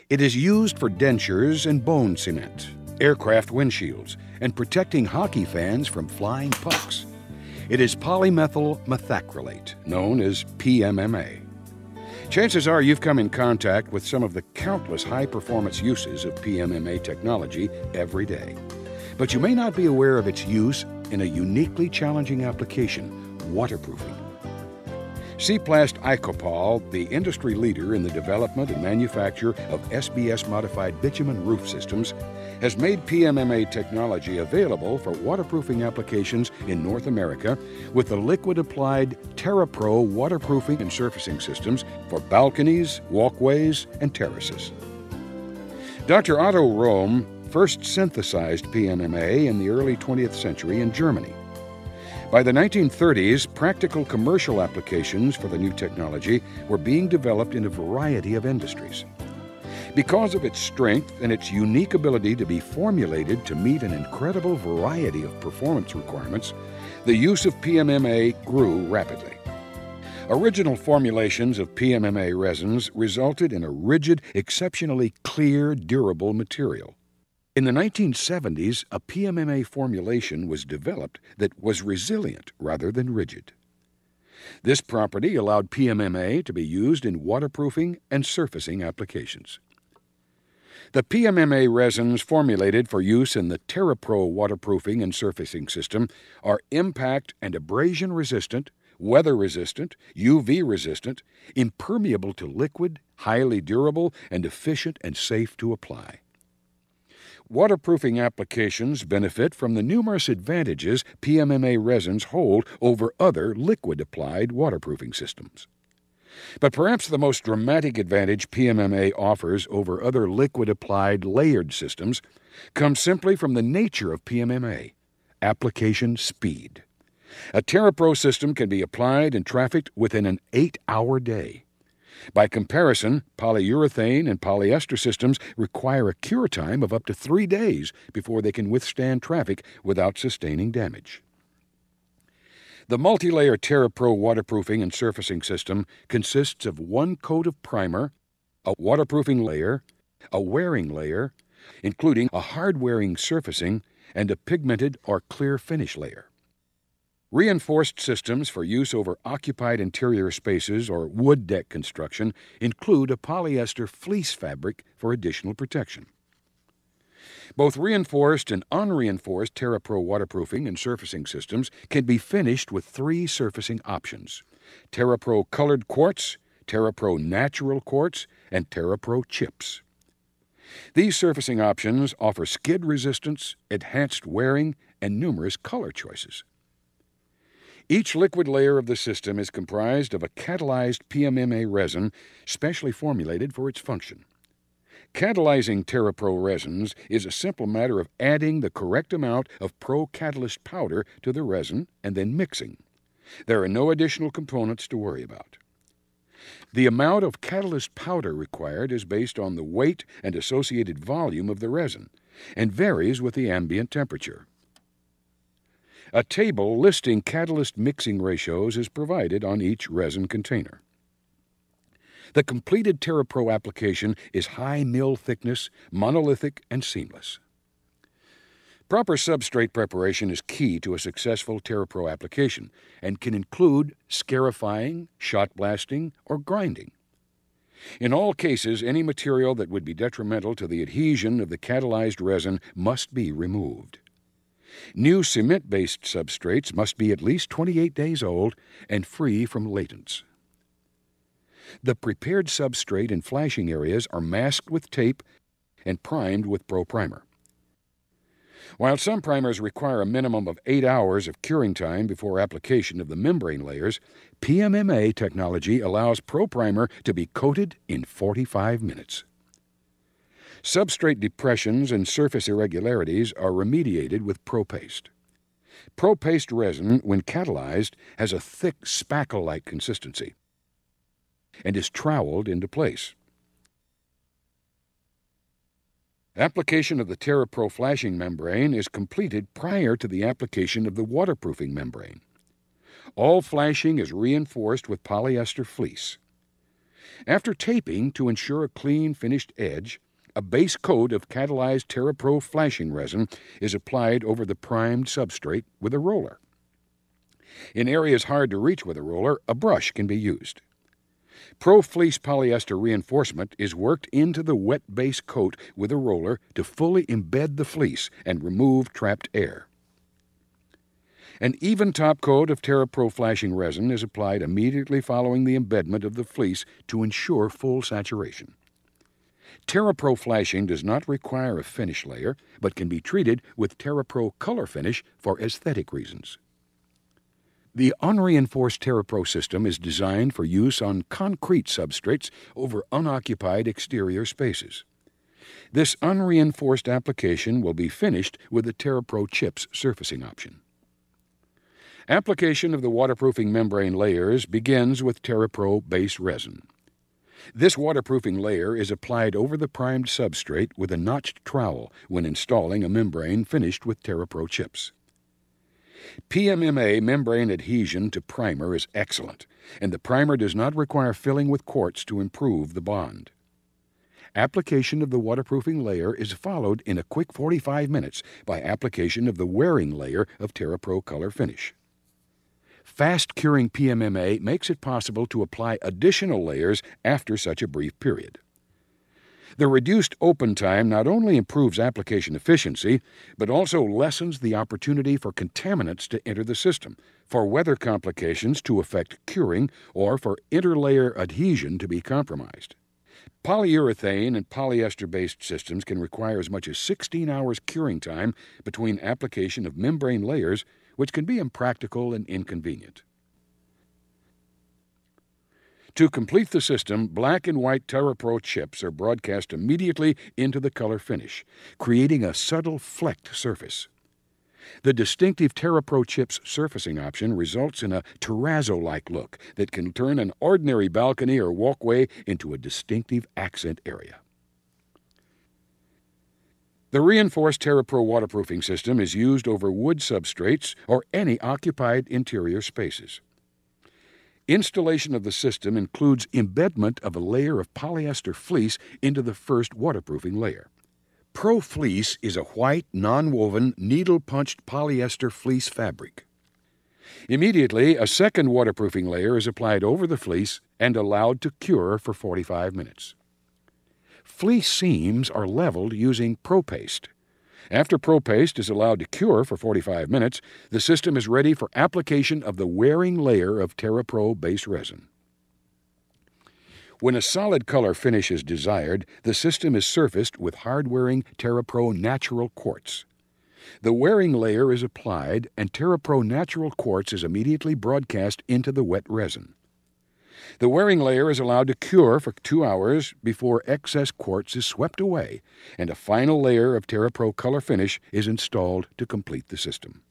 It is used for dentures and bone cement, aircraft windshields, and protecting hockey fans from flying pucks. It is polymethyl methacrylate, known as PMMA. Chances are you've come in contact with some of the countless high-performance uses of PMMA technology every day. But you may not be aware of its use in a uniquely challenging application, waterproofing. Siplast Icopol, the industry leader in the development and manufacture of SBS-modified bitumen roof systems, has made PMMA technology available for waterproofing applications in North America with the liquid-applied Terapro waterproofing and surfacing systems for balconies, walkways, and terraces. Dr. Otto Röhm first synthesized PMMA in the early 20th century in Germany. By the 1930s, practical commercial applications for the new technology were being developed in a variety of industries. Because of its strength and its unique ability to be formulated to meet an incredible variety of performance requirements, the use of PMMA grew rapidly. Original formulations of PMMA resins resulted in a rigid, exceptionally clear, durable material. In the 1970s, a PMMA formulation was developed that was resilient rather than rigid. This property allowed PMMA to be used in waterproofing and surfacing applications. The PMMA resins formulated for use in the Terapro waterproofing and surfacing system are impact and abrasion resistant, weather resistant, UV resistant, impermeable to liquid, highly durable, and efficient and safe to apply. Waterproofing applications benefit from the numerous advantages PMMA resins hold over other liquid-applied waterproofing systems. But perhaps the most dramatic advantage PMMA offers over other liquid-applied layered systems comes simply from the nature of PMMA: application speed. A Terapro system can be applied and trafficked within an 8-hour day. By comparison, polyurethane and polyester systems require a cure time of up to 3 days before they can withstand traffic without sustaining damage. The multi-layer Terapro waterproofing and surfacing system consists of one coat of primer, a waterproofing layer, a wearing layer, including a hard-wearing surfacing, and a pigmented or clear finish layer. Reinforced systems for use over occupied interior spaces or wood deck construction include a polyester fleece fabric for additional protection. Both reinforced and unreinforced Terapro waterproofing and surfacing systems can be finished with 3 surfacing options: Terapro colored quartz, Terapro natural quartz, and Terapro chips. These surfacing options offer skid resistance, enhanced wearing, and numerous color choices. Each liquid layer of the system is comprised of a catalyzed PMMA resin specially formulated for its function. Catalyzing Terapro resins is a simple matter of adding the correct amount of pro-catalyst powder to the resin and then mixing. There are no additional components to worry about. The amount of catalyst powder required is based on the weight and associated volume of the resin and varies with the ambient temperature. A table listing catalyst mixing ratios is provided on each resin container. The completed Terapro application is high mill thickness, monolithic, and seamless. Proper substrate preparation is key to a successful Terapro application and can include scarifying, shot blasting, or grinding. In all cases, any material that would be detrimental to the adhesion of the catalyzed resin must be removed. New cement-based substrates must be at least 28 days old and free from latents. The prepared substrate and flashing areas are masked with tape and primed with Pro Primer. While some primers require a minimum of 8 hours of curing time before application of the membrane layers, PMMA technology allows Pro Primer to be coated in 45 minutes. Substrate depressions and surface irregularities are remediated with Pro-Paste. Pro-Paste resin, when catalyzed, has a thick spackle-like consistency and is troweled into place. Application of the Terapro flashing membrane is completed prior to the application of the waterproofing membrane. All flashing is reinforced with polyester fleece. After taping to ensure a clean, finished edge, a base coat of catalyzed Terapro flashing resin is applied over the primed substrate with a roller. In areas hard to reach with a roller, a brush can be used. Pro-fleece polyester reinforcement is worked into the wet base coat with a roller to fully embed the fleece and remove trapped air. An even top coat of Terapro flashing resin is applied immediately following the embedment of the fleece to ensure full saturation. Terapro flashing does not require a finish layer, but can be treated with Terapro color finish for aesthetic reasons. The unreinforced Terapro system is designed for use on concrete substrates over unoccupied exterior spaces. This unreinforced application will be finished with the Terapro chips surfacing option. Application of the waterproofing membrane layers begins with Terapro base resin. This waterproofing layer is applied over the primed substrate with a notched trowel when installing a membrane finished with Terapro chips. PMMA membrane adhesion to primer is excellent, and the primer does not require filling with quartz to improve the bond. Application of the waterproofing layer is followed in a quick 45 minutes by application of the wearing layer of Terapro color finish. Fast curing PMMA makes it possible to apply additional layers after such a brief period. The reduced open time not only improves application efficiency, but also lessens the opportunity for contaminants to enter the system, for weather complications to affect curing, or for interlayer adhesion to be compromised. Polyurethane and polyester-based systems can require as much as 16 hours curing time between application of membrane layers, which can be impractical and inconvenient. To complete the system, black and white Terapro chips are broadcast immediately into the color finish, creating a subtle flecked surface. The distinctive Terapro chips surfacing option results in a terrazzo-like look that can turn an ordinary balcony or walkway into a distinctive accent area. The reinforced Terapro waterproofing system is used over wood substrates or any occupied interior spaces. Installation of the system includes embedment of a layer of polyester fleece into the first waterproofing layer. Pro Fleece is a white, non-woven, needle-punched polyester fleece fabric. Immediately, a second waterproofing layer is applied over the fleece and allowed to cure for 45 minutes. Fleece seams are leveled using Pro Paste. After Pro Paste is allowed to cure for 45 minutes, the system is ready for application of the wearing layer of Terapro base resin. When a solid color finish is desired, the system is surfaced with hard-wearing Terapro natural quartz. The wearing layer is applied, and Terapro natural quartz is immediately broadcast into the wet resin. The wearing layer is allowed to cure for 2 hours before excess quartz is swept away, and a final layer of Terapro color finish is installed to complete the system.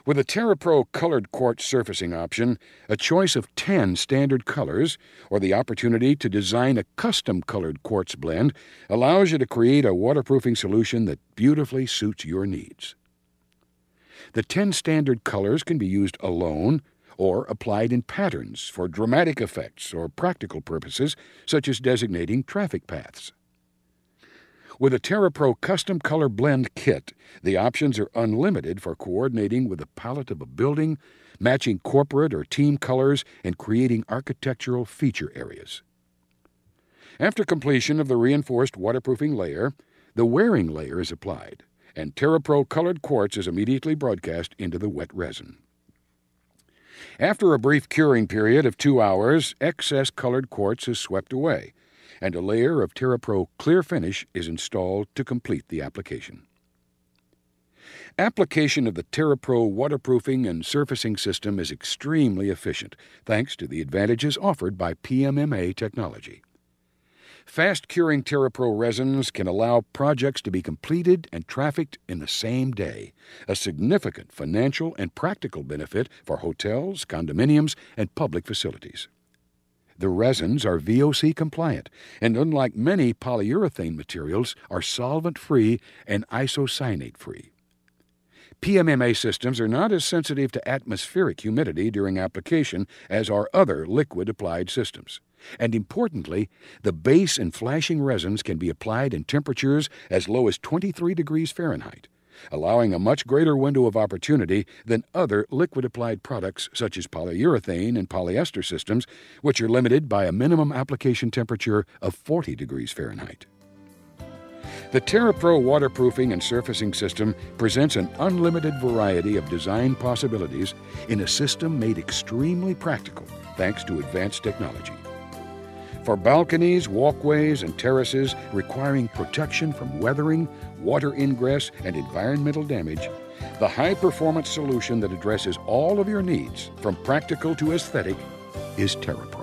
With a Terapro colored quartz surfacing option, a choice of 10 standard colors, or the opportunity to design a custom colored quartz blend, allows you to create a waterproofing solution that beautifully suits your needs. The 10 standard colors can be used alone or applied in patterns for dramatic effects or practical purposes, such as designating traffic paths. With a Terapro Custom Color Blend Kit, the options are unlimited for coordinating with the palette of a building, matching corporate or team colors, and creating architectural feature areas. After completion of the reinforced waterproofing layer, the wearing layer is applied, and Terapro colored quartz is immediately broadcast into the wet resin. After a brief curing period of 2 hours, excess colored quartz is swept away, and a layer of Terapro clear finish is installed to complete the application. Application of the Terapro waterproofing and surfacing system is extremely efficient, thanks to the advantages offered by PMMA technology. Fast-curing Terapro resins can allow projects to be completed and trafficked in the same day, a significant financial and practical benefit for hotels, condominiums, and public facilities. The resins are VOC compliant, and unlike many polyurethane materials, are solvent-free and isocyanate-free. PMMA systems are not as sensitive to atmospheric humidity during application as are other liquid-applied systems. And importantly, the base and flashing resins can be applied in temperatures as low as 23 degrees Fahrenheit, allowing a much greater window of opportunity than other liquid-applied products such as polyurethane and polyester systems, which are limited by a minimum application temperature of 40 degrees Fahrenheit. The Terapro waterproofing and surfacing system presents an unlimited variety of design possibilities in a system made extremely practical thanks to advanced technology. For balconies, walkways, and terraces requiring protection from weathering, water ingress, and environmental damage, the high-performance solution that addresses all of your needs, from practical to aesthetic, is Terapro.